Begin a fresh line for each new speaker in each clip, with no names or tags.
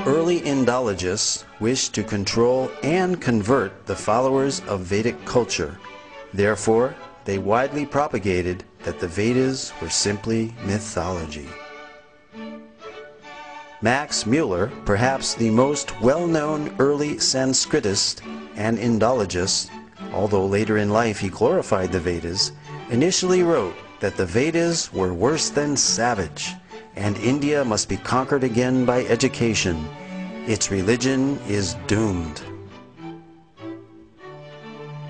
Early Indologists wished to control and convert the followers of Vedic culture. Therefore, they widely propagated that the Vedas were simply mythology. Max Mueller, perhaps the most well-known early Sanskritist and Indologist, although later in life he glorified the Vedas, initially wrote that the Vedas were worse than savage, and India must be conquered again by education. Its religion is doomed.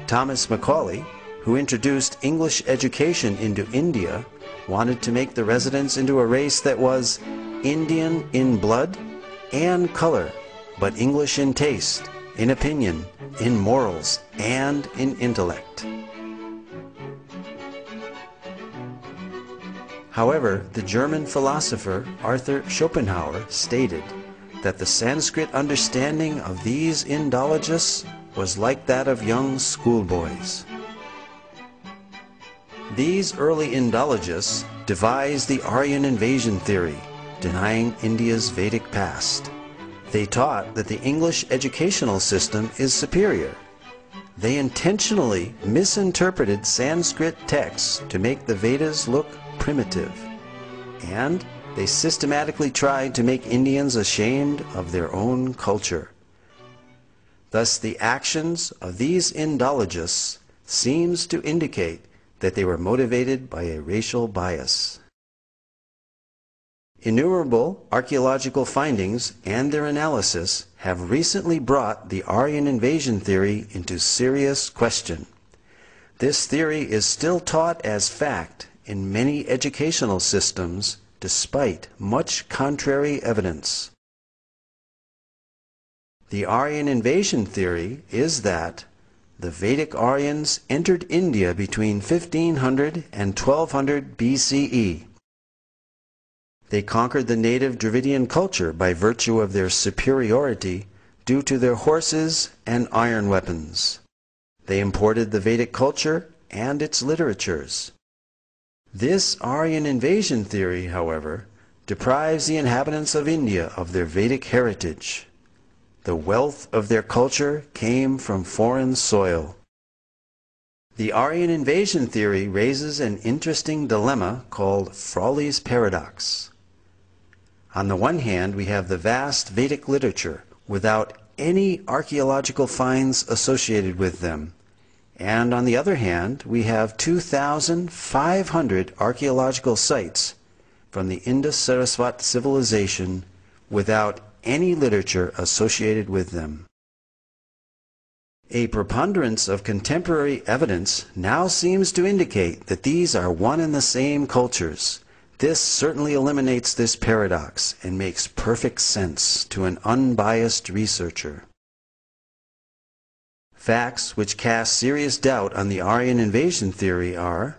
Thomas Macaulay, who introduced English education into India, wanted to make the residents into a race that was Indian in blood and color, but English in taste, in opinion, in morals, and in intellect. However, the German philosopher Arthur Schopenhauer stated that the Sanskrit understanding of these Indologists was like that of young schoolboys. These early Indologists devised the Aryan invasion theory, denying India's Vedic past. They taught that the English educational system is superior. They intentionally misinterpreted Sanskrit texts to make the Vedas look primitive. And they systematically tried to make Indians ashamed of their own culture. Thus, the actions of these Indologists seems to indicate that they were motivated by a racial bias. Innumerable archaeological findings and their analysis have recently brought the Aryan invasion theory into serious question. This theory is still taught as fact in many educational systems despite much contrary evidence. The Aryan invasion theory is that the Vedic Aryans entered India between 1500 and 1200 BCE. They conquered the native Dravidian culture by virtue of their superiority due to their horses and iron weapons. They imported the Vedic culture and its literatures. This Aryan invasion theory, however, deprives the inhabitants of India of their Vedic heritage. The wealth of their culture came from foreign soil. The Aryan invasion theory raises an interesting dilemma called Frawley's paradox. On the one hand, we have the vast Vedic literature without any archaeological finds associated with them. And on the other hand, we have 2,500 archaeological sites from the Indus-Saraswat civilization without any literature associated with them. A preponderance of contemporary evidence now seems to indicate that these are one and the same cultures. This certainly eliminates this paradox and makes perfect sense to an unbiased researcher. Facts which cast serious doubt on the Aryan invasion theory are: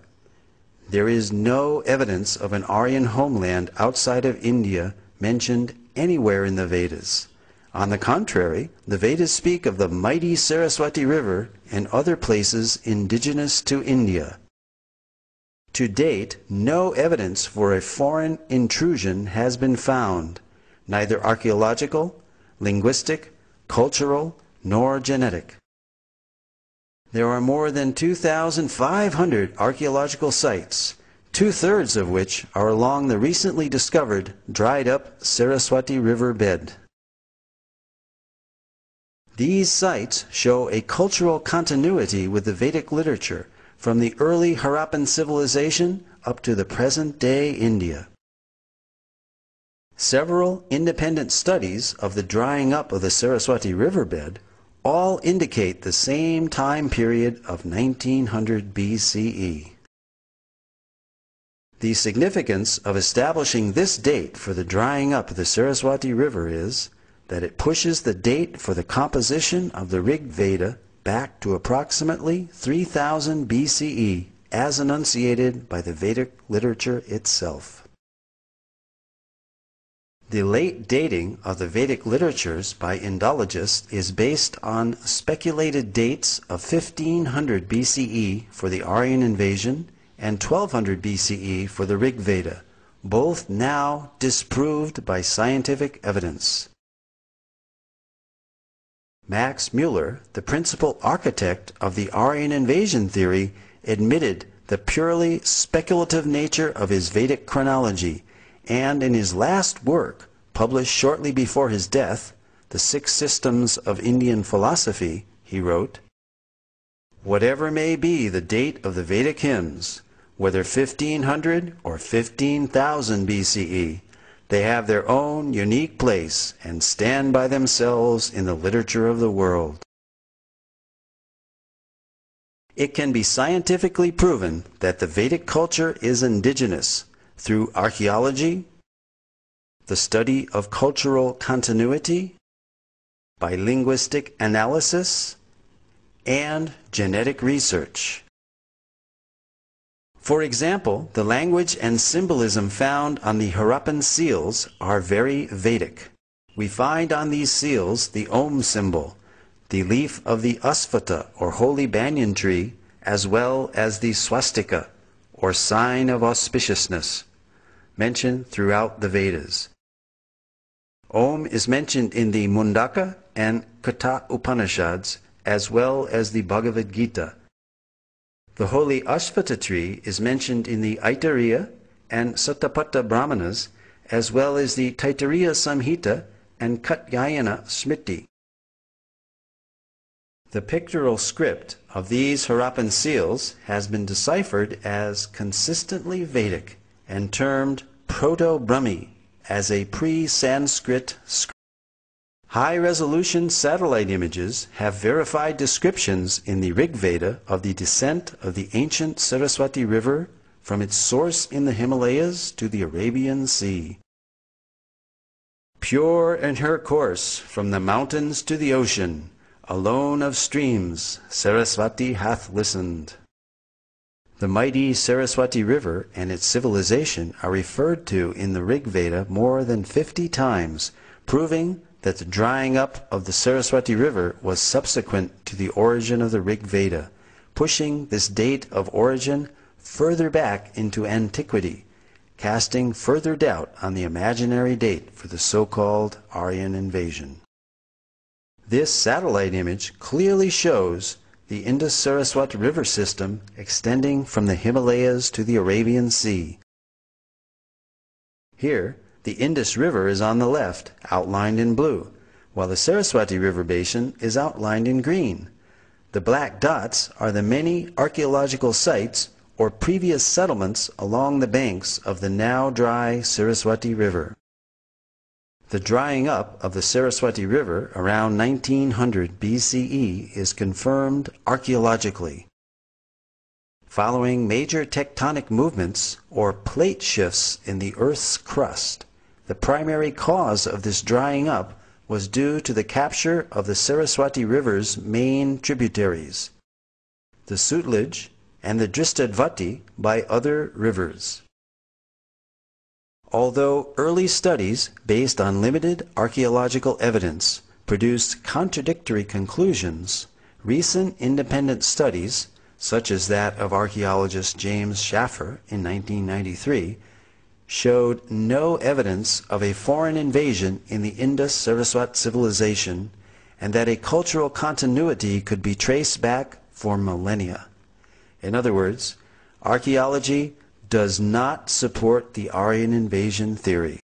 there is no evidence of an Aryan homeland outside of India mentioned anywhere in the Vedas. On the contrary, the Vedas speak of the mighty Saraswati River and other places indigenous to India. To date, no evidence for a foreign intrusion has been found, neither archaeological, linguistic, cultural, nor genetic. There are more than 2,500 archaeological sites, two-thirds of which are along the recently discovered dried-up Saraswati River bed. These sites show a cultural continuity with the Vedic literature from the early Harappan civilization up to the present-day India. Several independent studies of the drying up of the Saraswati riverbed all indicate the same time period of 1900 BCE. The significance of establishing this date for the drying up of the Saraswati River is that it pushes the date for the composition of the Rig Veda back to approximately 3000 BCE as enunciated by the Vedic literature itself. The late dating of the Vedic literatures by Indologists is based on speculated dates of 1500 BCE for the Aryan invasion and 1200 BCE for the Rig Veda, both now disproved by scientific evidence. Max Muller, the principal architect of the Aryan invasion theory, admitted the purely speculative nature of his Vedic chronology, and in his last work, published shortly before his death, The Six Systems of Indian Philosophy, he wrote, "Whatever may be the date of the Vedic hymns, whether 1500 or 15,000 BCE, they have their own unique place and stand by themselves in the literature of the world." It can be scientifically proven that the Vedic culture is indigenous through archaeology, the study of cultural continuity, by linguistic analysis, and genetic research. For example, the language and symbolism found on the Harappan seals are very Vedic. We find on these seals the Om symbol, the leaf of the Asvattha or holy banyan tree, as well as the swastika or sign of auspiciousness, mentioned throughout the Vedas. Om is mentioned in the Mundaka and Katha Upanishads, as well as the Bhagavad Gita. The holy Ashvattha tree is mentioned in the Aitareya and Satapatha Brahmanas, as well as the Taittiriya Samhita and Katyayana Smriti. The pictorial script of these Harappan seals has been deciphered as consistently Vedic and termed Proto-Brahmi as a pre-Sanskrit script. High-resolution satellite images have verified descriptions in the Rig Veda of the descent of the ancient Saraswati River from its source in the Himalayas to the Arabian Sea. Pure in her course from the mountains to the ocean, alone of streams, Saraswati hath listened. The mighty Saraswati River and its civilization are referred to in the Rig Veda more than 50 times, proving that the drying up of the Saraswati River was subsequent to the origin of the Rig Veda, pushing this date of origin further back into antiquity, casting further doubt on the imaginary date for the so-called Aryan invasion. This satellite image clearly shows the Indus-Saraswati River system extending from the Himalayas to the Arabian Sea. Here, the Indus River is on the left, outlined in blue, while the Saraswati River basin is outlined in green. The black dots are the many archaeological sites or previous settlements along the banks of the now dry Saraswati River. The drying up of the Saraswati River around 1900 BCE is confirmed archaeologically. Following major tectonic movements or plate shifts in the Earth's crust, the primary cause of this drying up was due to the capture of the Saraswati River's main tributaries, the Sutlej and the Drishtadyavati, by other rivers. Although early studies based on limited archaeological evidence produced contradictory conclusions, recent independent studies, such as that of archaeologist James Schaffer in 1993, showed no evidence of a foreign invasion in the Indus-Saraswati civilization, and that a cultural continuity could be traced back for millennia. In other words, archaeology does not support the Aryan invasion theory.